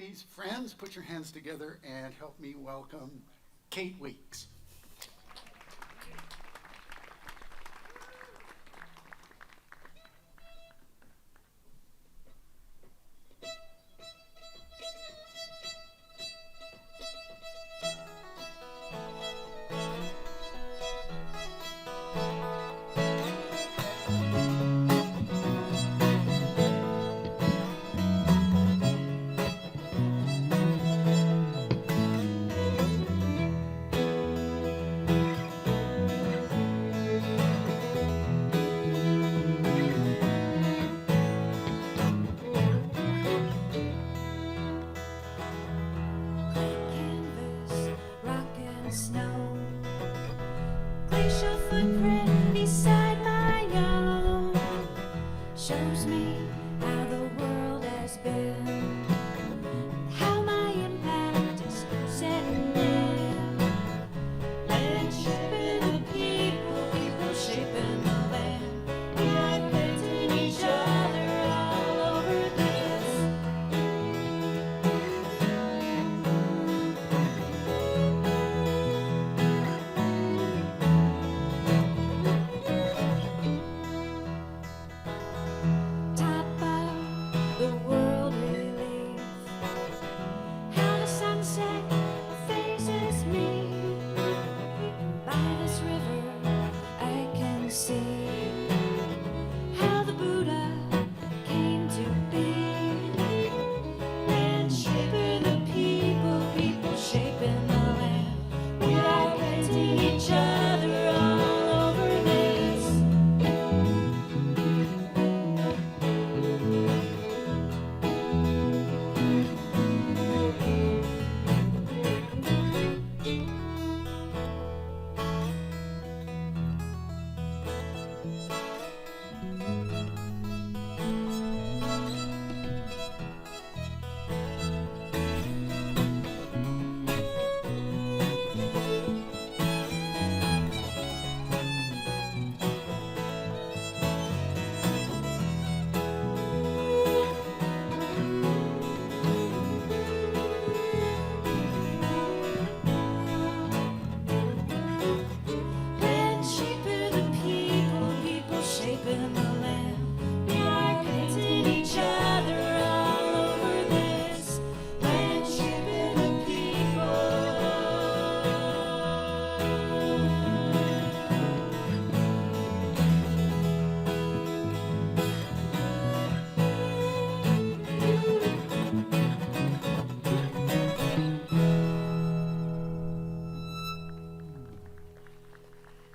please, friends, put your hands together and help me welcome Kate Weeks.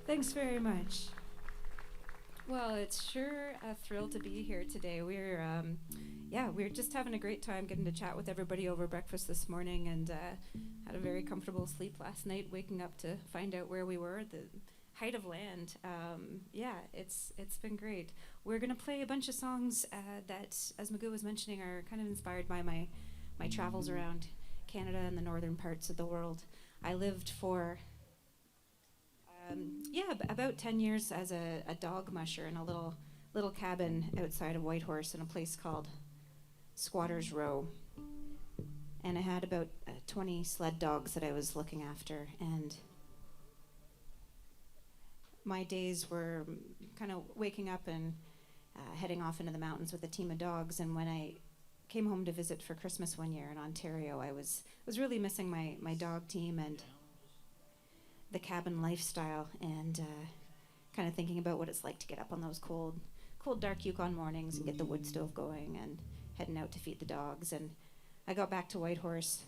Thanks very much. Well, it's sure a thrill to be here today. We're just having a great time getting to chat with everybody over breakfast this morning, and had a very comfortable sleep last night, waking up to find out where we were at the height of land. It's been great. We're gonna play a bunch of songs that, as Magoo was mentioning, are kind of inspired by my travels around Canada and the northern parts of the world. I lived for about 10 years as a dog musher in a little cabin outside of Whitehorse in a place called Squatters Row. And I had about 20 sled dogs that I was looking after. And my days were kind of waking up and heading off into the mountains with a team of dogs. And when I came home to visit for Christmas one year in Ontario, I was really missing my dog team and the cabin lifestyle, and kind of thinking about what it's like to get up on those cold, dark Yukon mornings and get the wood stove going and heading out to feed the dogs. And I got back to Whitehorse,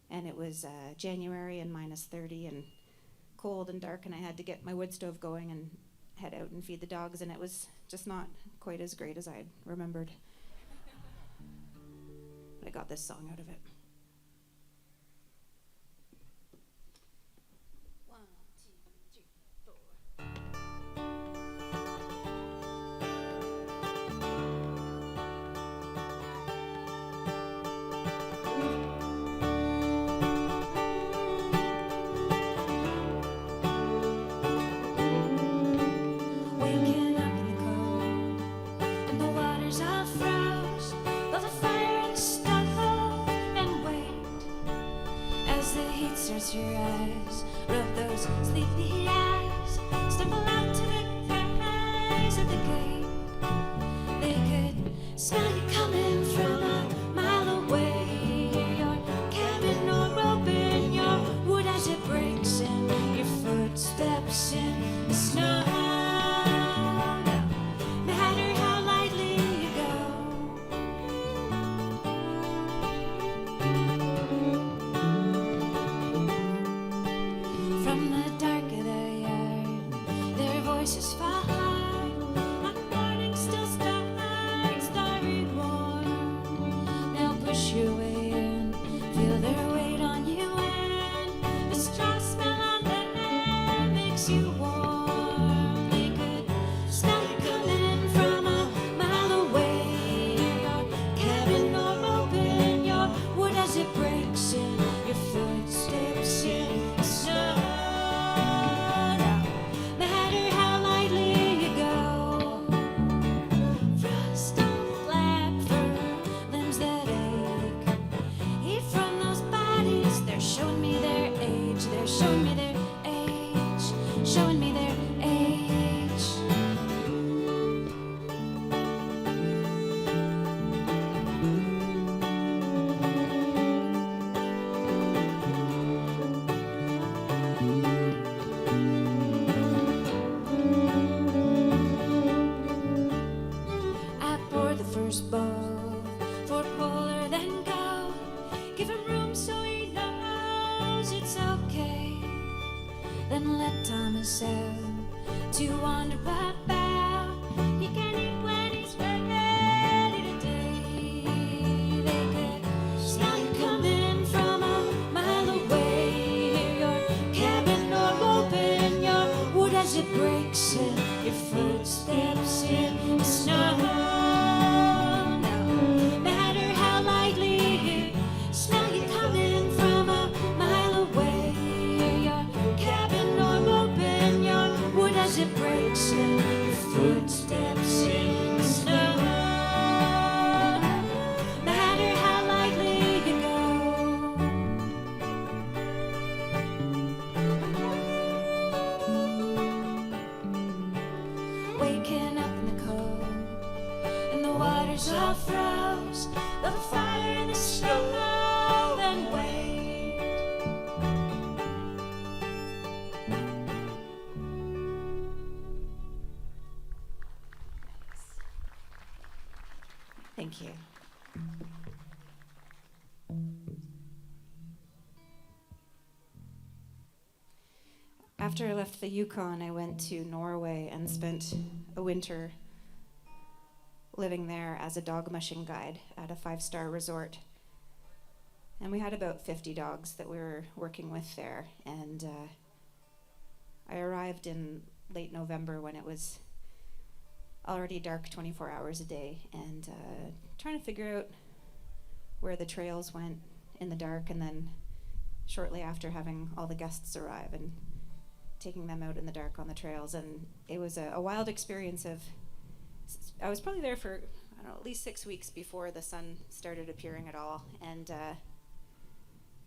and it was January and minus 30 and cold and dark, and I had to get my wood stove going and head out and feed the dogs, and it was just not quite as great as I'd remembered. But I got this song out of it. Waking up in the cold, and the waters are froze, but the fire close your eyes, rub those sleepy eyes, stumble out to the guys at the gate. They could smell you coming from a mile away. Hear your cabin door open, your wood as it breaks in, your footsteps in the snow. No matter how lightly you go, from the dark of the yard, their voices fall hard. On the morning still starts, starry warm. They'll push your way in, feel their weight on you, and the straw smell on the air makes you warm. They could smell you coming from a mile away. Your cabin door open, your wood as it breaks in, your footsteps in the snow. No matter how lightly you go, frost on black fur, limbs that ache. Heat from those bodies, they're showing me their age. They're showing me their age, showing me their age. I pour the first bowl for Polar, then go. Give him room so he knows it's okay. Then let Thomas out to wander about. He can eat when he's ready today. They could smell you coming from a mile away. Hear your cabin door open, your wood as it breaks in, your footsteps in the snow. No matter how lightly you smell you coming from a mile away. Hear your cabin door open, your wood as it breaks in, your footsteps in the snow. No matter how lightly you go. Waking up in the cold, and the water's all froze. Love a fire in the snow, then wait. Thank you. After I left the Yukon, I went to Norway and spent a winter living there as a dog mushing guide at a 5-star resort. And we had about 50 dogs that we were working with there. And I arrived in late November when it was already dark 24 hours a day, and trying to figure out where the trails went in the dark, and then shortly after having all the guests arrive and taking them out in the dark on the trails. And it was a wild experience of, I was probably there for, I don't know, at least 6 weeks before the sun started appearing at all. And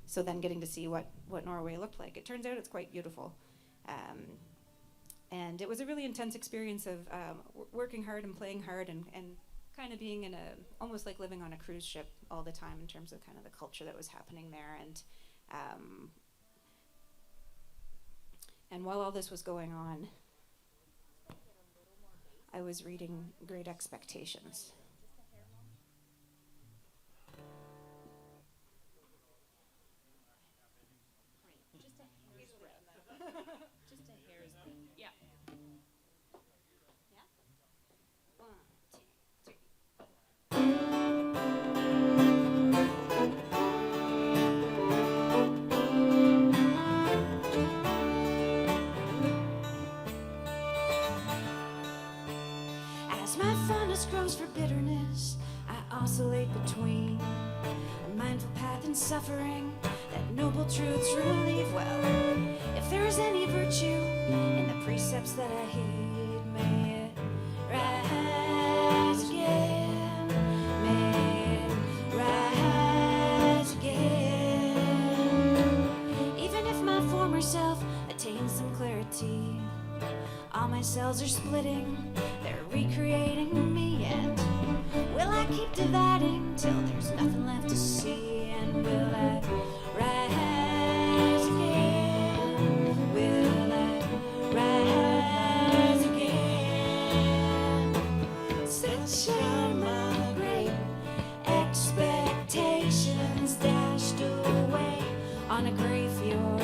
so then getting to see what Norway looked like. It turns out it's quite beautiful. And it was a really intense experience of working hard and playing hard, and kind of being in almost like living on a cruise ship all the time in terms of kind of the culture that was happening there. And while all this was going on, I was reading Great Expectations. Just a hair's breadth. Yeah. Yeah? 1, 2, 3. As my fondness grows for bitterness, I oscillate between a mindful path and suffering, that noble truth's relief. Well, if there is any virtue in the precepts that I heed, may it rise again, may it rise again. Even if cells are splitting, they're recreating me, and will I keep dividing till there's nothing left to see? And will I rise again? Will I rise again? Such are my great expectations dashed away on a gray fjord.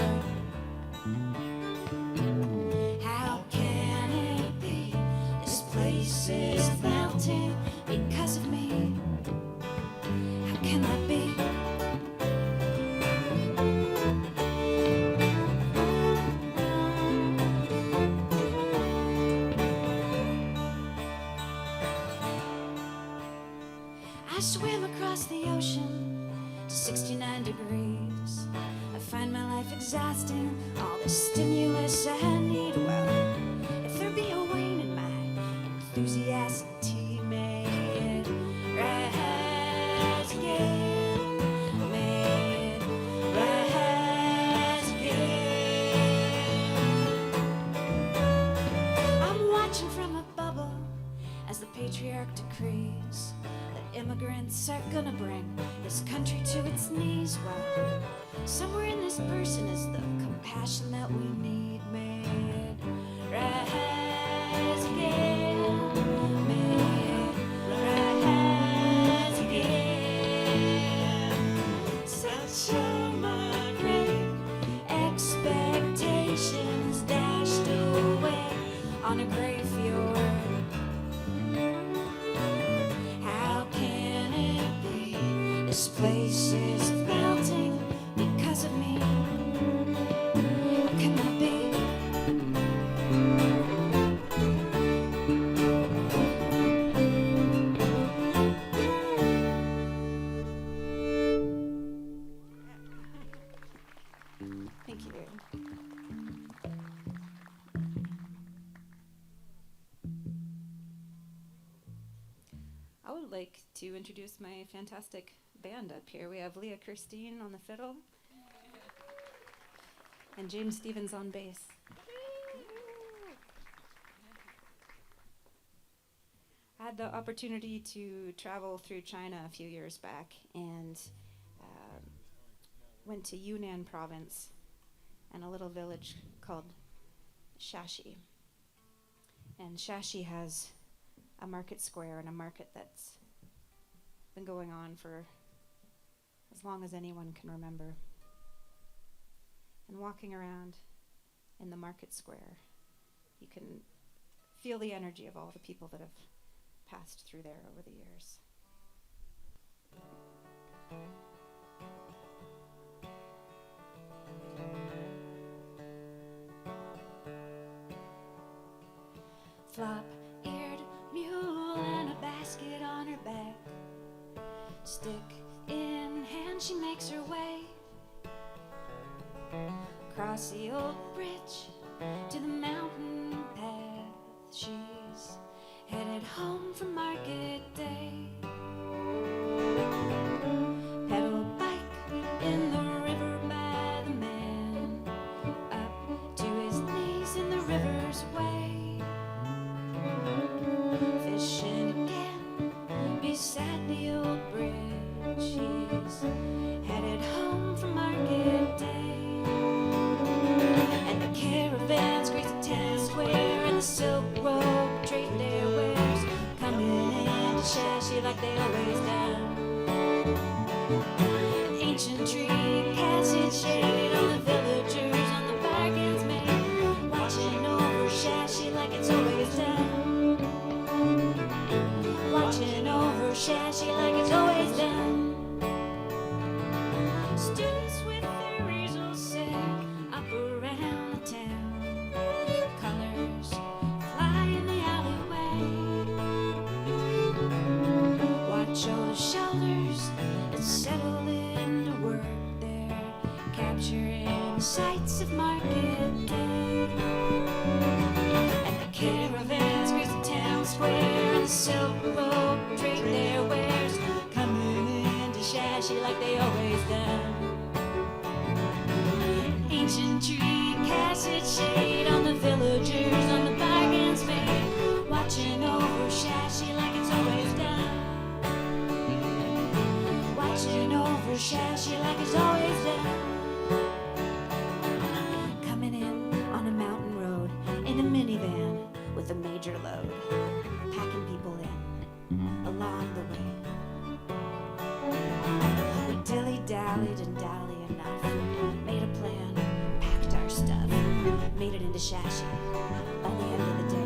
How can it be this place is melting because of me? How can that be? I swim across the ocean to 69 degrees. I find my life exhausting, all the stimulus I need. Well, if there be a wane in my enthusiastic, may it rise again. May it rise again. I'm watching from a bubble as the patriarch decrees that immigrants are gonna bring this country to its knees. Well, somewhere in this person is the compassion that we need. May it rise again. May it rise again. Such are my great expectations dashed away on a gray fjord. How can it be this place is melting because of me? How can that be? Thank you. I would like to introduce my fantastic band up here. We have Leah Kirstein on the fiddle and James Stevens on bass. I had the opportunity to travel through China a few years back and went to Yunnan province and a little village called Shashi. And Shashi has a market square and a market that's been going on for as long as anyone can remember. And walking around in the market square, you can feel the energy of all the people that have passed through there over the years. Flop-eared mule and a basket on her back. Stick in hand, she makes her way across the old bridge to the mountain path. She's headed home from market day. Pedal bike in the river by the man, up to his knees in the river's way. Fishing again beside the old bridge. She's headed home from market day. And the caravans graze the town square, and the silk robe trade their wares, coming into Shashi like they always done. An ancient tree casts its shade on the villagers, on the bargains made, watching over Shashi like it's always done. Watching over Shashi like it's always done. Students with their easels set up around the town. Colors fly in the alleyway. Watch over the shoulders that settle into work. They're capturing sights of market day. And the caravans graze the town square, and the silk robe trade their wares, coming into Shashi like they always done. An ancient tree casts its shade on the villagers, on the bargains made, watching over Shashi like it's always done. Coming in on a mountain road in a minivan with a major load, packing people in along the way. We dilly-dallied and dally enough, made a plan, packed our stuff, made it into Shashi by the end of the day.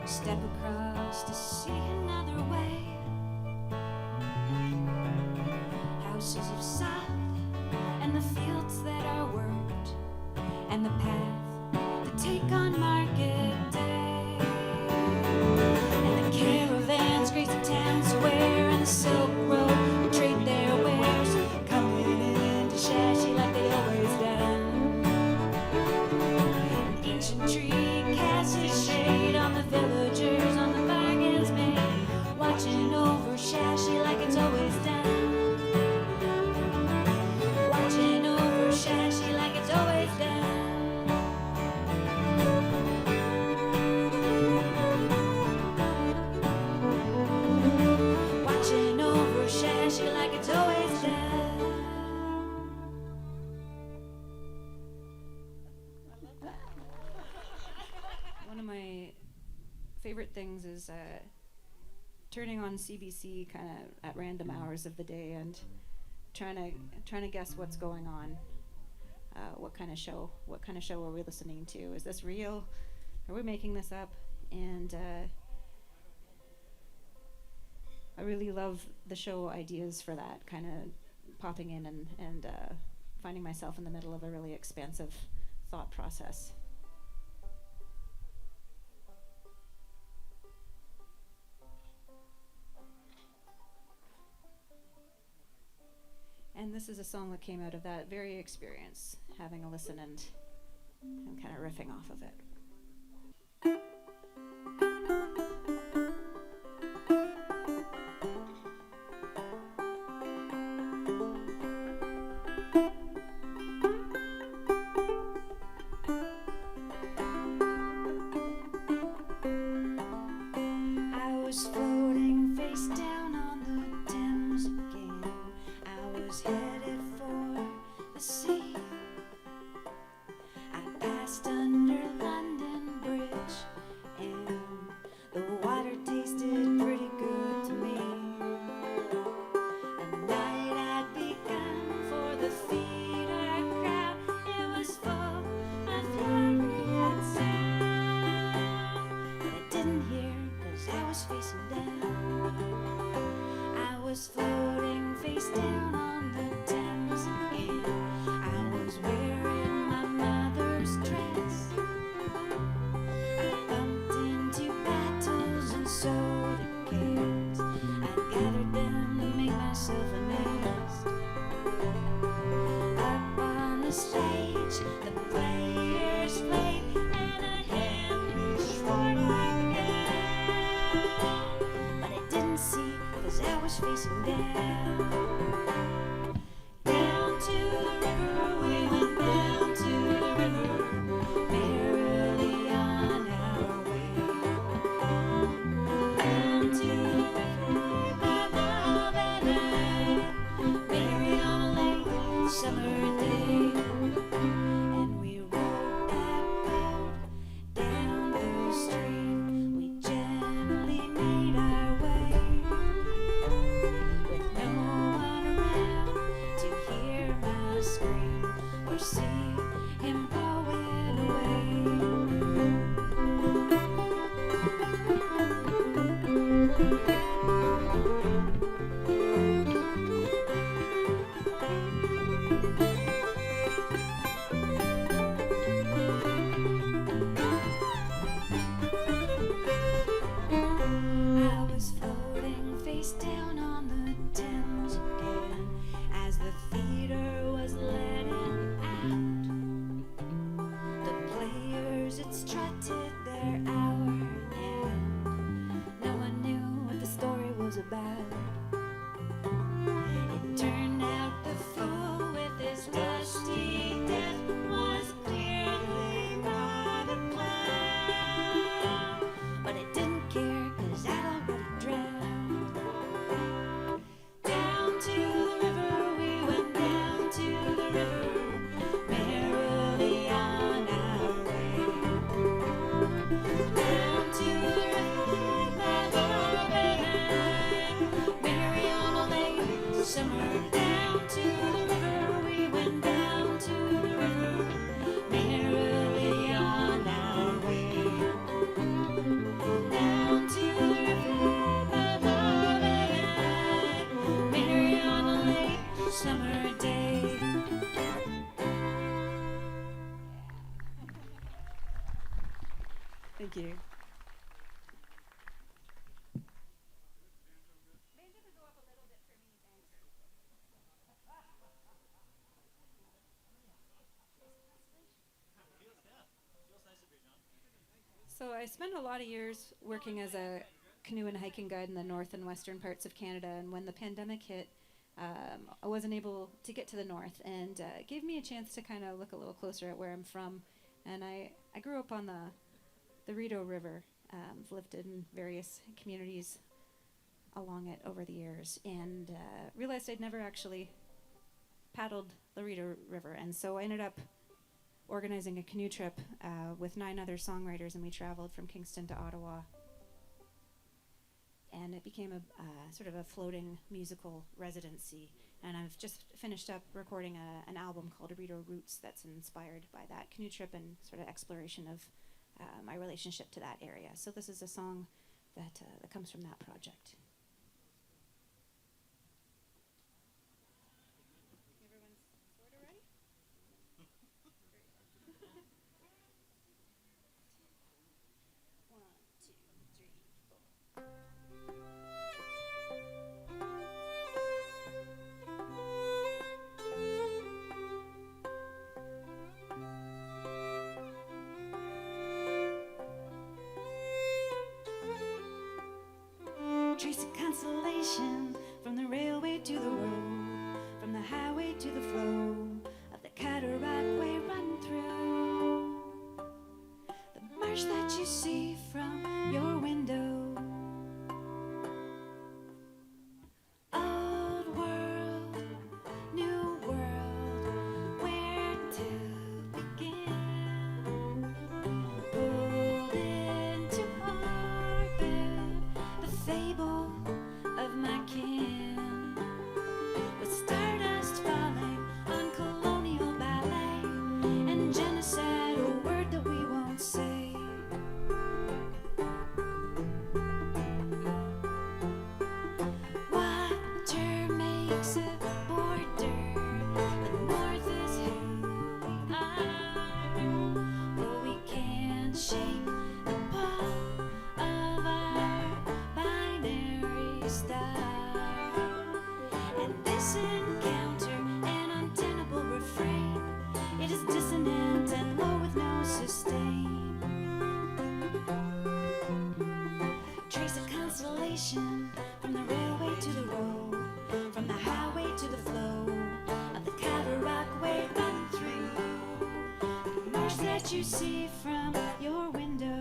Step across to see another way. Houses of sod and the fields that are worked, and the path to take on market day. And the caravans graze the town square, and the Silk Road trade their wares, coming into Shashi like they always done. An ancient tree casts its shade on the villagers, on the bargains made, watching over Shashi like it's always done. Watching over Shashi like it's always done. Watching over Shashi like it's always done. One of my favorite things is turning on CBC kind of at random hours of the day and trying to guess what's going on. What kind of show are we listening to? Is this real? Are we making this up? And I really love the show ideas for that, kind of popping in and finding myself in the middle of a really expansive thought process. And this is a song that came out of that very experience, having a listen and kind of riffing off of it. I was floating face down on the Thames again. I was headed for the sea. I passed under London Bridge, and the water tasted pretty good to me. A night I'd begun for the theater crowd. It was full of fury and sound, but I didn't hear 'cause I was facing down. I was floating face down on the Thames again. I was wearing my mother's dress. I bumped into battles and soda cans. I gathered them to make myself a nest. Up on the stage, the players played, and a hand reached for my gun. But I didn't see 'cause I was facing down. Down to the river, we went down to the river, merrily on our way. Down to the river, by love and I, merry on a late summer day. And we The theater was letting out. The players had strutted their hour, and no one knew what the story was about. It turned out the fool with his dusty death was clearly not a clown. But it didn't care, 'cause I'd already drowned. Down to the river we went, down to the river, merrily on our way. Down to the river, by the bay, merry on a late summer. Down to the river we went, down to the river, merrily on our way. Down to the river, by the bay, merry on a late summer day. Thank you. So I spent a lot of years working as a canoe and hiking guide in the north and western parts of Canada, and when the pandemic hit, I wasn't able to get to the north, and it gave me a chance to kind of look a little closer at where I'm from. And I grew up on the Rideau River. I've lived in various communities along it over the years, and realized I'd never actually paddled the Rideau River, and so I ended up organizing a canoe trip with 9 other songwriters, and we traveled from Kingston to Ottawa. And it became a sort of a floating musical residency. And I've just finished up recording an album called Rideau Roots that's inspired by that canoe trip and sort of exploration of my relationship to that area. So this is a song that comes from that project. Trace of consolation from the railway to the road, from the highway to the flow of the cataract way run through the marsh that you see from your window. Old world, new world, where to begin? Pulled into orbit, the fable of my kin, with stardust falling on colonial ballet and genocide, a word that we won't say. Water makes a border, the north is who we are, but we can't shake the pull of our binary star. And this encounter, an untenable refrain, it is dissonant and low with no sustain. Trace of consolation from the railway to the road, from the highway to the flow of the cataract way run through the marsh that you see from your window.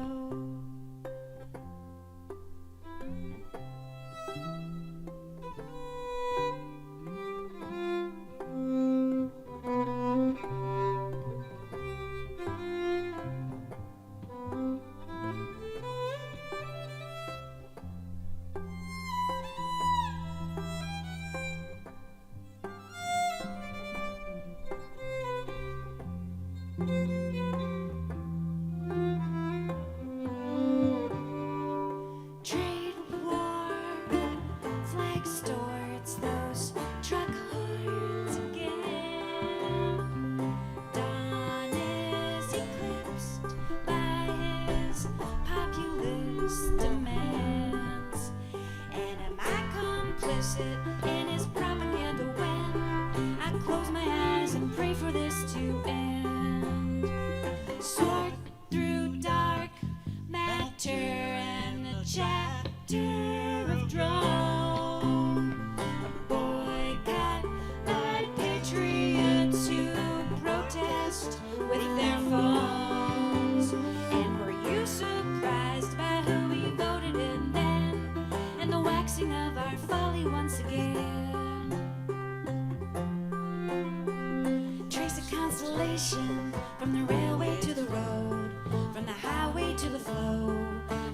constellation, from the railway to the road, from the highway to the flow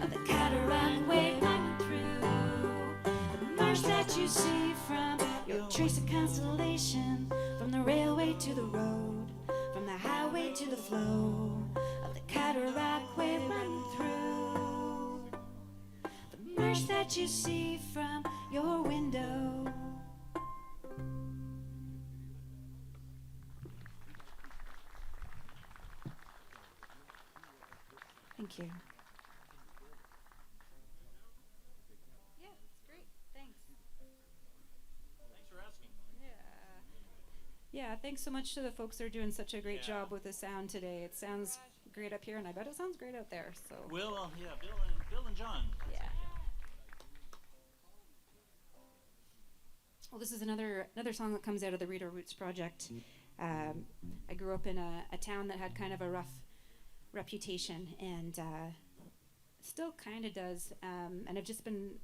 of the cataract wave running through. The marsh that you see from your trace of constellation, from the railway to the road, from the highway to the flow of the cataract wave running through. The marsh that you see from your window. Thank you. Yeah, it's great. Thanks. Thanks for asking. Yeah, thanks so much to the folks that are doing such a great job with the sound today. It sounds great up here, and I bet it sounds great out there. So. Will, Bill and John. Yeah. Well, this is another song that comes out of the Reader Roots project. I grew up in a town that had kind of a rough reputation, and still kind of does. And I've just been,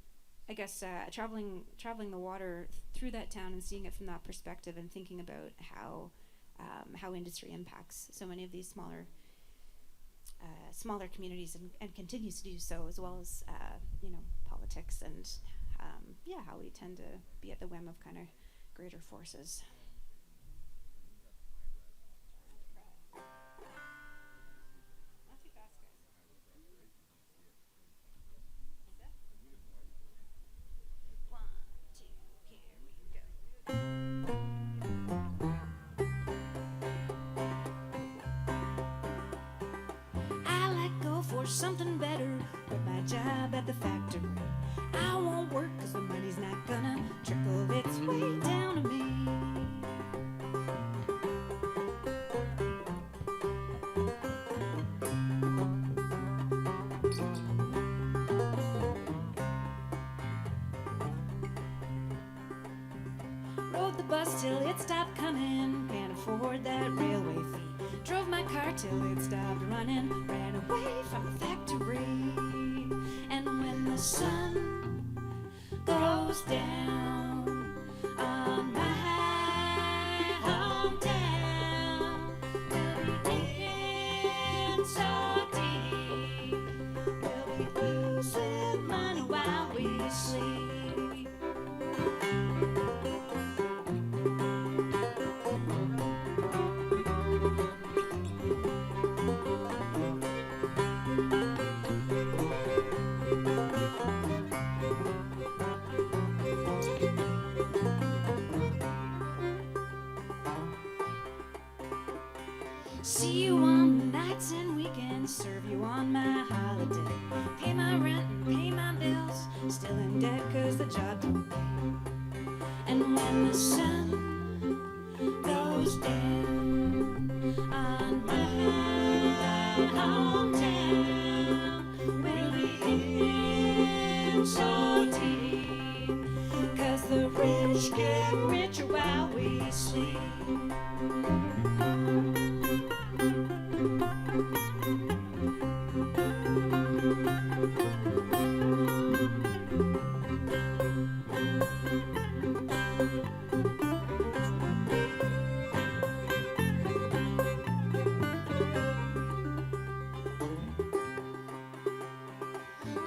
I guess, traveling the water through that town and seeing it from that perspective, and thinking about how industry impacts so many of these smaller communities, and continues to do so, as well as politics and how we tend to be at the whim of kind of greater forces. Not too fast, guys. 1, 2, here we go. I let go for something better, quit my job at the factory. I won't work 'cause the money's not gonna trickle its way down to me. Rode the bus till it stopped coming, can't afford that railway fee. Drove my car till it stopped running, ran away from the factory. And when the sun goes down on my hometown, we'll be in so deep, we'll be losing money while we sleep. See you on nights and weekends, serve you on my holiday, pay my rent and pay my bills, still in debt 'cause the job don't pay. And when the sun goes down on my hometown, we'll be in so deep, 'cause the rich get richer while we sleep.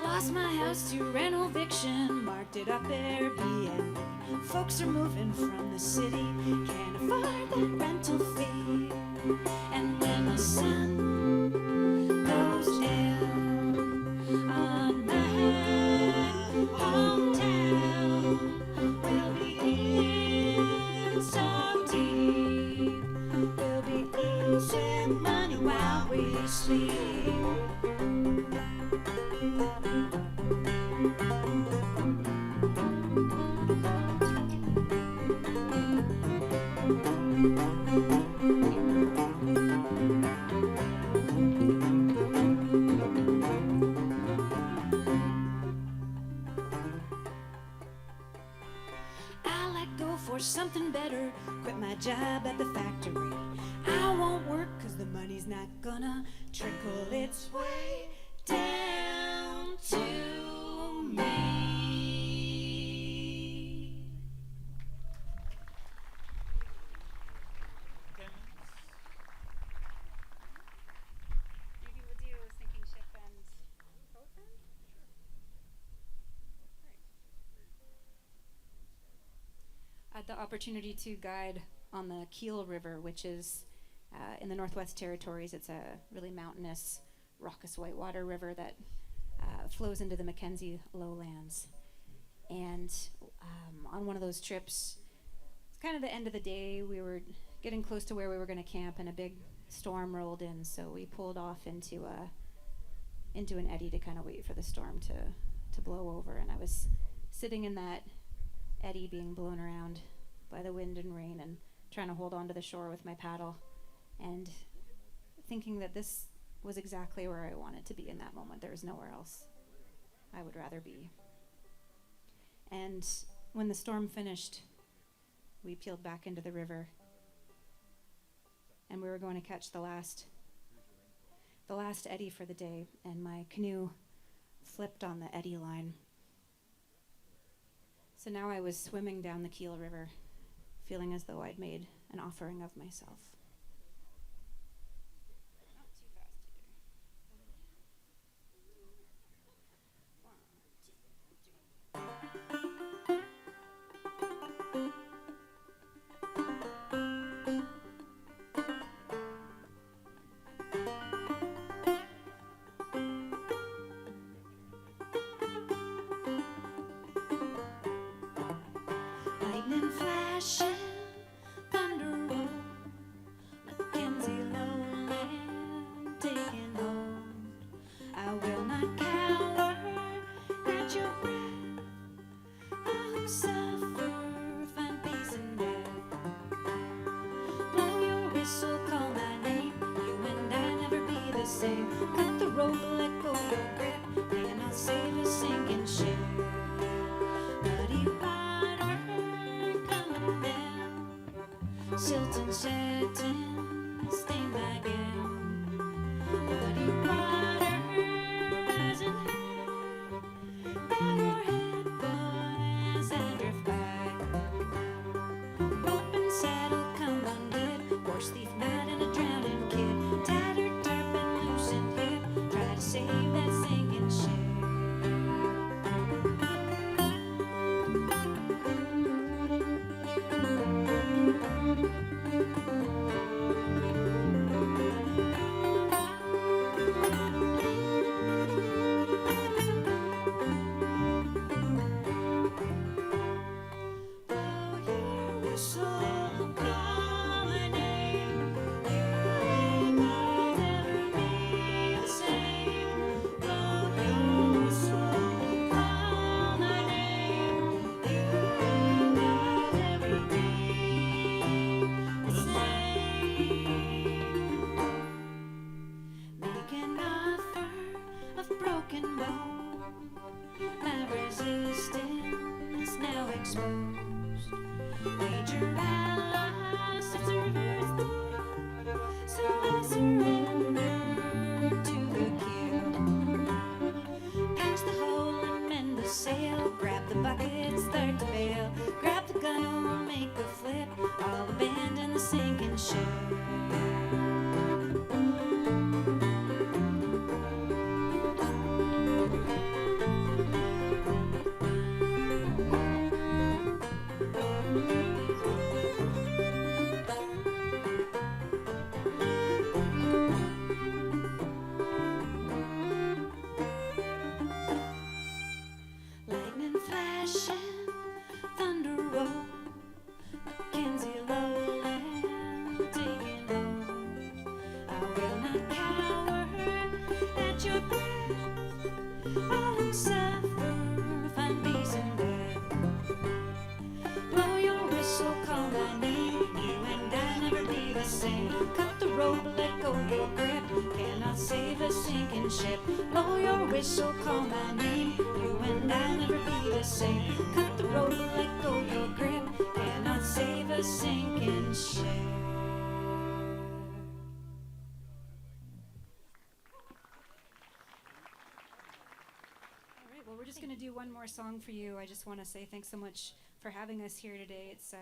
Lost my house to renovation, marked it up Airbnb. Folks are moving from the city, can't afford that rental fee. And when the sun goes down on my hometown, we'll be in so deep, we'll be losing money while we sleep. I let go for something better, quit my job at the factory. I won't work 'cause the money's not gonna trickle its way down to me. had the opportunity to guide on the Keel River, which is in the Northwest Territories. It's a really mountainous, raucous whitewater river that flows into the Mackenzie lowlands. And on one of those trips, it's kind of the end of the day. We were getting close to where we were going to camp, and a big storm rolled in. So we pulled off into an eddy to kind of wait for the storm to blow over. And I was sitting in that eddy, being blown around by the wind and rain, and trying to hold on to the shore with my paddle, and thinking that this was exactly where I wanted to be in that moment. There was nowhere else I would rather be. And when the storm finished, we peeled back into the river, and we were going to catch the last eddy for the day, and my canoe flipped on the eddy line. So now I was swimming down the Keel River, feeling as though I'd made an offering of myself. Not too fast Lightning flashing, thunder roll, Mackenzie lowland taking hold. I will not cower at your breath. I who suffer find peace in death. Blow your whistle, call my name. You and I never be the same. Cut the rope, let go your grip. Cannot save a sinking ship. Muddy water coming down, silt and satin stain my gown. Muddy water rising high, bow your head, boy, as I drift by. Rope and saddle come undid, horse thief night and a drowning kid. Tattered tarpon loosened hip, try to save that sinking ship. Blow your whistle, call my name. You and I never be the same. Blow your whistle, call my name. You and I never be the same. Make an offer of broken bone. My resistance now exposed. Wager I lost, observers there, so I surrender to the keel. Patch the hole and mend the sail. Grab the bucket, start to bail. Grab the gun, make the flip. I'll abandon the sinking ship. Lightning flashing, thunder roll, Mackenzie lowland taking hold. I will not cower at your breath. All who suffer find peace in death. Blow your whistle, call my name. You and I never be the same. Cut the rope, let go your grip. Cannot save a sinking ship. Blow your whistle, call my name. You and I never be the same. Cut the rope, let go your grip. Cannot save a sinking ship. All right, well, we're just going to do one more song for you. I just want to say thanks so much for having us here today. It's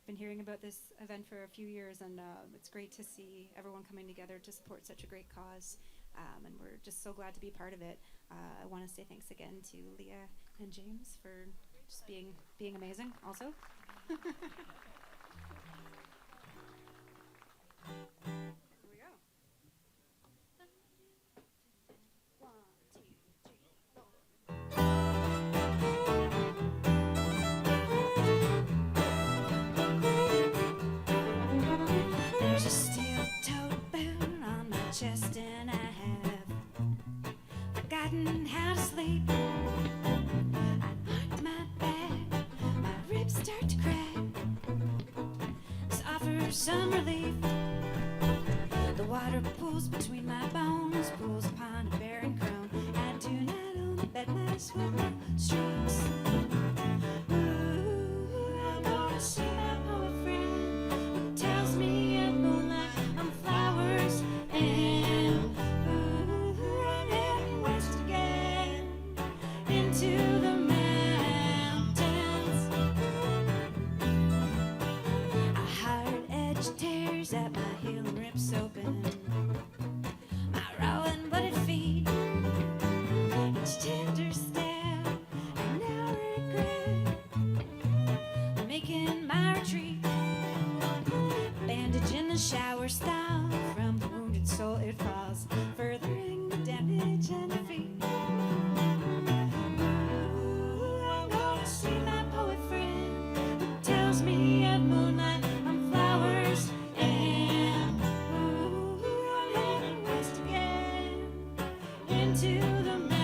been hearing about this event for a few years, and it's great to see everyone coming together to support such a great cause, and we're just so glad to be part of it. I want to say thanks again to Leah and James for just being amazing also. we go. 1, 2, 3, 4. There's a steel-toed boot on my chest, and I have forgotten how to sleep. I mark my back, my ribs start to crack. This offers some relief. The water pools between my bones, pools upon a barren crown. I do not own the bed mass with no strings. Ooh, I'm gonna see my poet friend who tells me of moonlight on flowers, and ooh, I'm heading west again into the mountains. A hard edge tears at my heel and rips open my raw and blooded feet. Each tender step I now regret, making my retreat. Bandage in the shower stall, from the wounded soul it falls, furthering the damage and defeat. Ooh, I'm gonna see my poet friend who tells me of moonlight on flowers, and ooh, I'm heading west again into the mountains.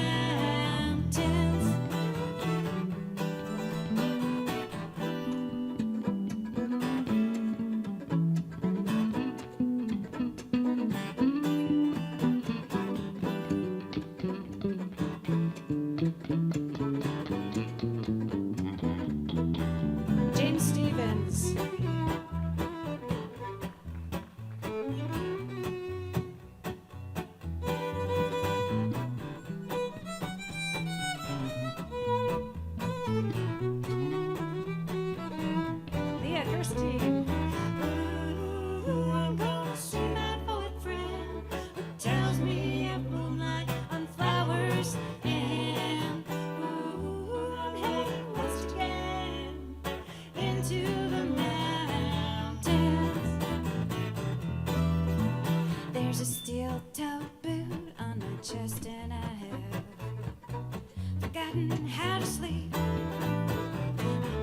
James Stevens. Leah Kirstein. Ooh, I'm gonna see my poet friend who tells me of moonlight on flowers, and ooh, I'm heading west again into the mountains. There's a steel-toed boot on my chest, and I have forgotten how to sleep. I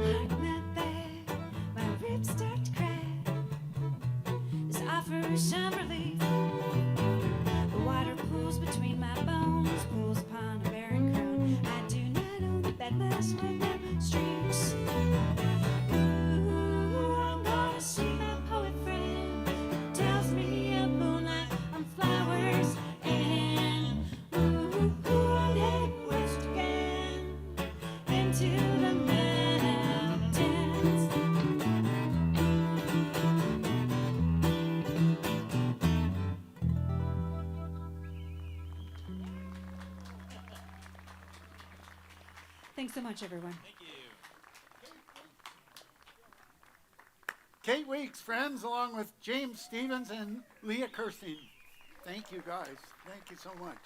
mark my back, my ribs start to crack. This offers some relief. The water pools between my bones, pools upon a barren crown. I do not own the bed mass with no streaks. Ooh, I'm gonna see my poet friend who tells me of moonlight on flowers, and ooh, I'm heading west again into the mountains. Thanks so much, everyone. Thank you. Kate Weeks, friends, along with James Stevens and Leah Kirstein. Thank you, guys. Thank you so much.